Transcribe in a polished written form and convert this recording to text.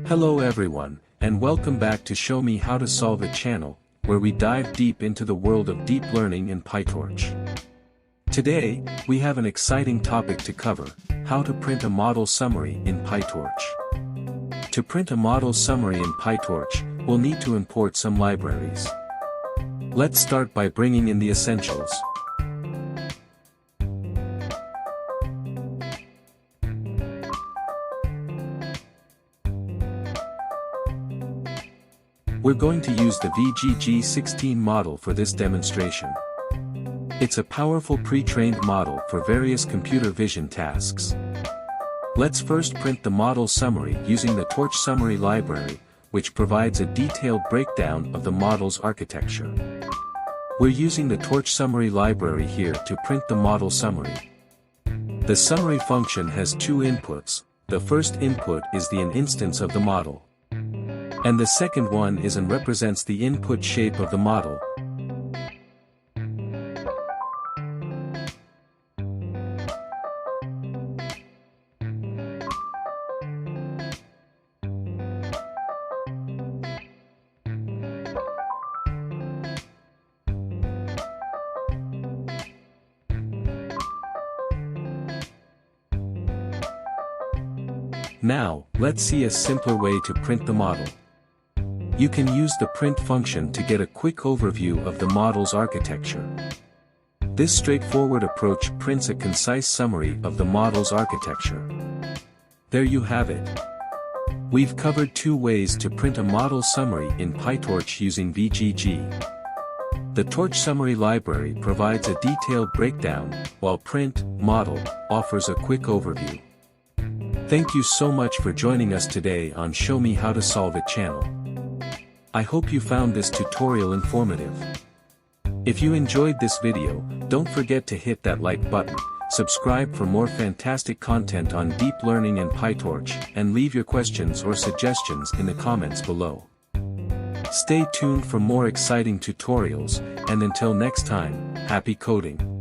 Hello everyone, and welcome back to Show Me How to Solve It channel, where we dive deep into the world of deep learning in PyTorch. Today, we have an exciting topic to cover: how to print a model summary in PyTorch. To print a model summary in PyTorch, we'll need to import some libraries. Let's start by bringing in the essentials. We're going to use the VGG16 model for this demonstration. It's a powerful pre-trained model for various computer vision tasks. Let's first print the model summary using the torchsummary library, which provides a detailed breakdown of the model's architecture. We're using the torchsummary library here to print the model summary. The summary function has two inputs. The first input is an instance of the model, and the second one represents the input shape of the model. Now, let's see a simpler way to print the model. You can use the print function to get a quick overview of the model's architecture. This straightforward approach prints a concise summary of the model's architecture. There you have it. We've covered two ways to print a model summary in PyTorch using VGG. The torchsummary library provides a detailed breakdown, while print.model offers a quick overview. Thank you so much for joining us today on Show Me How to Solve It channel. I hope you found this tutorial informative. If you enjoyed this video, don't forget to hit that like button, subscribe for more fantastic content on deep learning in PyTorch, and leave your questions or suggestions in the comments below. Stay tuned for more exciting tutorials, and until next time, happy coding!